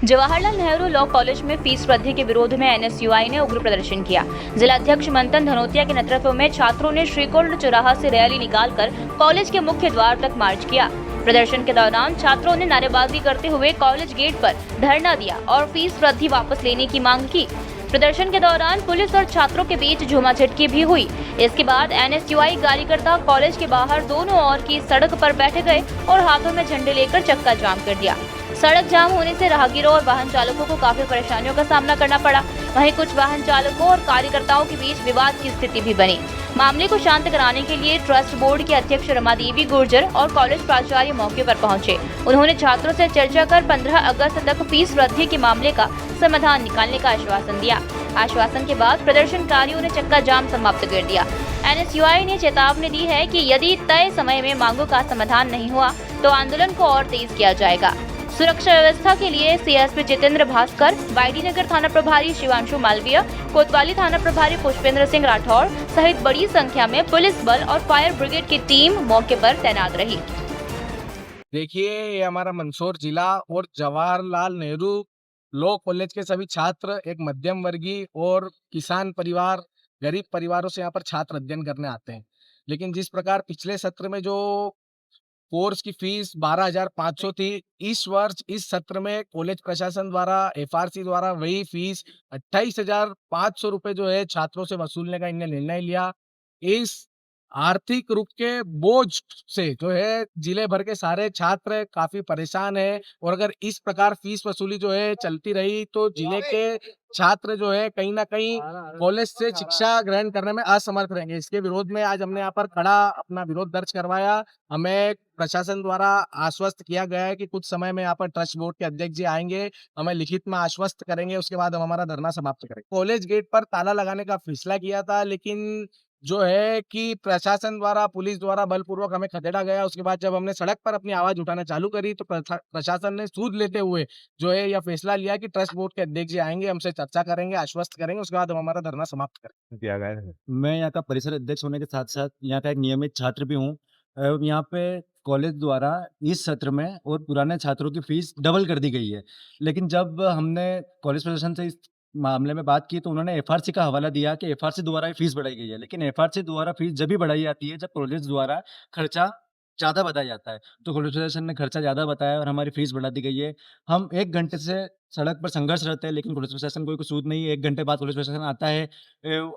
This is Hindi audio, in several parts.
जवाहरलाल नेहरू लॉ कॉलेज में फीस वृद्धि के विरोध में एनएसयूआई ने उग्र प्रदर्शन किया। जिला अध्यक्ष मंथन धनोतिया के नेतृत्व में छात्रों ने श्रीकुंड चौराहा से रैली निकालकर कॉलेज के मुख्य द्वार तक मार्च किया। प्रदर्शन के दौरान छात्रों ने नारेबाजी करते हुए कॉलेज गेट पर धरना दिया और फीस वृद्धि वापस लेने की मांग की। प्रदर्शन के दौरान पुलिस और छात्रों के बीच झूमाझटकी भी हुई। इसके बाद एनएसयूआई कार्यकर्ता कॉलेज के बाहर दोनों ओर की सड़क पर बैठ गए और हाथों में झंडे लेकर चक्का जाम कर दिया। सड़क जाम होने से राहगीरों और वाहन चालकों को काफी परेशानियों का सामना करना पड़ा। वहीं कुछ वाहन चालकों और कार्यकर्ताओं के बीच विवाद की स्थिति भी बनी। मामले को शांत कराने के लिए ट्रस्ट बोर्ड के अध्यक्ष रमादेवी गुर्जर और कॉलेज प्राचार्य मौके पर पहुंचे। उन्होंने छात्रों से चर्चा कर 15 अगस्त तक फीस वृद्धि के मामले का समाधान निकालने का आश्वासन दिया। आश्वासन के बाद प्रदर्शनकारियों ने चक्का जाम समाप्त कर दिया। एनएसयूआई ने चेतावनी दी है कि यदि तय समय में मांगों का समाधान नहीं हुआ तो आंदोलन को और तेज किया जाएगा। सुरक्षा व्यवस्था के लिए सीएसपी जितेंद्र भास्कर, वाईडी नगर थाना प्रभारी शिवांशु मालवीय, कोतवाली थाना प्रभारी पुष्पेंद्र सिंह राठौर सहित बड़ी संख्या में पुलिस बल और फायर ब्रिगेड की टीम मौके पर तैनात रही। देखिए, ये हमारा मंदसौर जिला और जवाहरलाल नेहरू लॉ कॉलेज के सभी छात्र एक मध्यम वर्गीय और किसान परिवार, गरीब परिवारों से यहाँ पर छात्र अध्ययन करने आते हैं। लेकिन जिस प्रकार पिछले सत्र में जो कोर्स की फीस 12,500 थी, इस वर्ष इस सत्र में कॉलेज प्रशासन द्वारा, एफआरसी द्वारा वही फीस 28,500 रुपए जो है छात्रों से वसूलने का इन्हें निर्णय लिया। इस आर्थिक रूप के बोझ से जो है जिले भर के सारे छात्र काफी परेशान हैं और अगर इस प्रकार फीस वसूली जो है चलती रही तो जिले के छात्र जो है कहीं ना कहीं कॉलेज से शिक्षा ग्रहण करने में असमर्थ रहेंगे। इसके विरोध में आज हमने यहाँ पर खड़ा अपना विरोध दर्ज करवाया। हमें प्रशासन द्वारा आश्वस्त किया गया है कि कुछ समय में यहाँ पर ट्रस्ट बोर्ड के अध्यक्ष जी आएंगे, हमें लिखित में आश्वस्त करेंगे, उसके बाद हम हमारा धरना समाप्त करेंगे। कॉलेज गेट पर ताला लगाने का फैसला किया था, लेकिन जो है कि प्रशासन द्वारा, पुलिस द्वारा बलपूर्वक हमें खदेड़ा गया। उसके बाद जब हमने सड़क पर अपनी आवाज उठाना चालू करी तो प्रशासन ने सूद लेते हुए जो है यह फैसला लिया कि ट्रस्ट बोर्ड के अध्यक्ष जी आएंगे, हमसे चर्चा करेंगे, आश्वस्त करेंगे, उसके बाद हम हमारा धरना समाप्त करेंगे। किया गया है। मैं यहाँ का परिसर अध्यक्ष होने के साथ-साथ यहाँ का एक नियमित छात्र भी हूँ। यहाँ पे कॉलेज द्वारा इस सत्र में और पुराने छात्रों की फीस डबल कर दी गई है। लेकिन जब हमने कॉलेज प्रशासन से इस मामले में बात की तो उन्होंने एफआरसी का हवाला दिया कि एफआरसी द्वारा ही फीस बढ़ाई गई है। लेकिन एफआरसी द्वारा फीस जब भी बढ़ाई जाती है जब कॉलेज द्वारा खर्चा ज़्यादा बताया जाता है। तो कॉलेज प्रशासन ने खर्चा ज़्यादा बताया और हमारी फीस बढ़ा दी गई है। हम 1 घंटे से सड़क पर संघर्ष रहते हैं, लेकिन पुलिस प्रशासन कोई कसूर नहीं है। 1 घंटे बाद पुलिस प्रशासन आता है,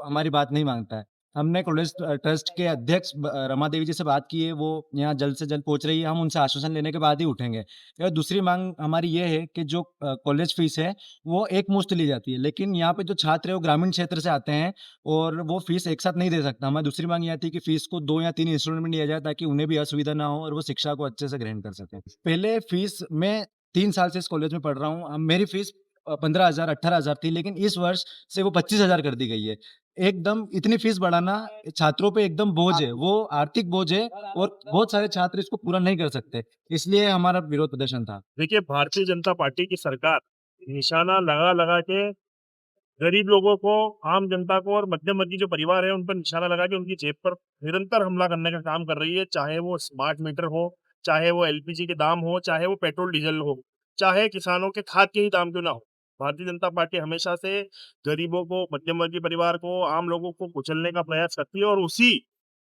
हमारी बात नहीं मानता है। हमने कॉलेज ट्रस्ट के अध्यक्ष रमा देवी जी से बात की है, वो यहाँ जल्द से जल्द पहुँच रही है, हम उनसे आश्वासन लेने के बाद ही उठेंगे। और दूसरी माँग हमारी ये है कि जो कॉलेज फीस है, वो एकमुश्त ली जाती है, लेकिन यहाँ पे जो छात्र हैं, वो ग्रामीण क्षेत्र से आते हैं और वो फीस एक साथ नहीं दे सकता। हमारी दूसरी माँग ये आती है कि फीस को 2 या 3 इंस्टॉलमेंट में लिया जाए, ताकि उन्हें भी असुविधा ना हो और वो शिक्षा को अच्छे से ग्रहण कर सकें। पहले फीस मैं 3 साल से इस कॉलेज में पढ़ रहा हूँ। मेरी फीस 15,000 18,000 थी, लेकिन इस वर्ष से वो 25,000 कर दी गई है। एकदम इतनी फीस बढ़ाना छात्रों पे एकदम बोझ है, वो आर्थिक बोझ है और बहुत सारे छात्र इसको पूरा नहीं कर सकते। इसलिए हमारा विरोध प्रदर्शन था। देखिए, भारतीय जनता पार्टी की सरकार निशाना लगा-लगा के गरीब लोगों को, आम जनता को और मध्यम वर्गीय जो परिवार है, उन पर निशाना लगा के उनकी जेब पर निरंतर हमला करने का काम कर रही है। चाहे वो स्मार्ट मीटर हो, चाहे वो एलपीजी के दाम हो, चाहे वो पेट्रोल डीजल हो, चाहे किसानों के खाद के ही दाम क्यों ना हो। भारतीय जनता पार्टी हमेशा से गरीबों को, मध्यम वर्गीय परिवार को, आम लोगों को कुचलने का प्रयास करती है और उसी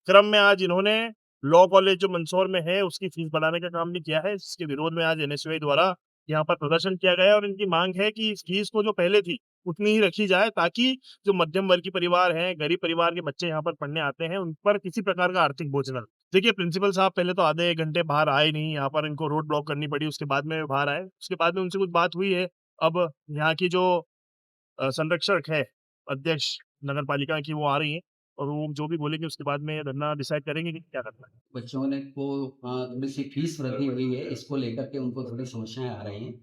क्रम में आज इन्होंने लॉ कॉलेज जो मंदसौर में है, उसकी फीस बढ़ाने का काम भी किया है। इसके विरोध में आज एनएसयूआई द्वारा यहाँ पर प्रदर्शन किया गया है और इनकी मांग है कि इस फीस को जो पहले थी उतनी ही रखी जाए, ताकि जो मध्यम वर्गीय परिवार हैं, गरीब परिवार के बच्चे यहाँ पर पढ़ने आते हैं, उन पर किसी प्रकार का आर्थिक बोझ ना लगे। देखिए, प्रिंसिपल साहब पहले तो आधे 1 घंटे बाहर आए नहीं, यहाँ पर इनको रोड ब्लॉक करनी पड़ी, उसके बाद में बाहर आए। उसके बाद में उनसे कुछ बात हुई है। अब यहाँ की जो संरक्षक है, अध्यक्ष नगर पालिका की, वो आ रही हैं और वो जो भी बोलेंगे उसके बाद में धरना डिसाइड करेंगे कि क्या करना है। बच्चों ने को थोड़ी-सी फीस वृद्धि हुई है, इसको लेकर के उनको थोड़ी समस्याएँ आ रही हैं।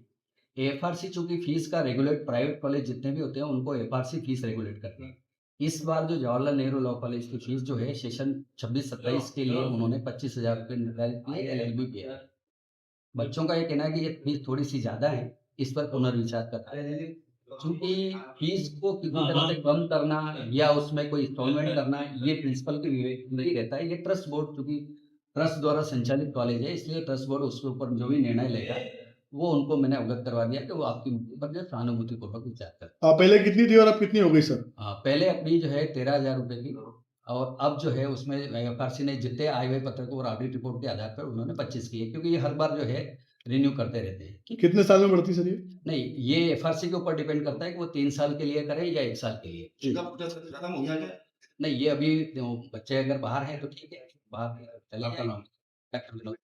एफआरसी चूँकि फीस का रेगुलेट प्राइवेट कॉलेज जितने भी होते हैं, उनको एफआरसी फीस रेगुलेट करते हैं। इस बार जो जवाहरलाल नेहरू लॉ कॉलेज की फीस जो है सेशन 26-27 के लिए उन्होंने 25,000 रुपए निर्धारित किए एलएलबी पे। बच्चों का ये कहना है कि ये फीस थोड़ी-सी ज़्यादा है, इस पर पुनर्विचार करना है। चूँकि फीस को किसी तरह से कम करना या उसमें कोई इंस्टॉलमेंट करना, ये प्रिंसिपल के विवेक में ही रहता है। ये ट्रस्ट बोर्ड, चूँकि ट्रस्ट द्वारा संचालित कॉलेज है, इसलिए ट्रस्ट बोर्ड उसके ऊपर जो भी निर्णय लेगा, वो उनको मैंने अवगत करवा दिया कि वो आपकी मुक्ति पर जो है सहानुभूतिपूर्वक विचार करें। पहले कितनी थी और अब कितनी हो गई सर? पहले अपनी जो है 13,000 रुपए की, और अब जो है उसमें एफआरसी ने जितने आय व्यय पत्रक और ऑडिट रिपोर्ट के आधार पर उन्होंने 25 किए, क्योंकि ये हर बार जो है रिन्यू करते रहते हैं। कितने साल में बढ़ती सर ये? नहीं, ये एफआरसी के ऊपर डिपेंड करता है कि वो 3 साल के लिए करें या 1 साल के लिए। खत्म हो गया क्या? नहीं, ये अभी बच्चे अगर बाहर हैं तो ठीक है, बाहर चले जाएंगे।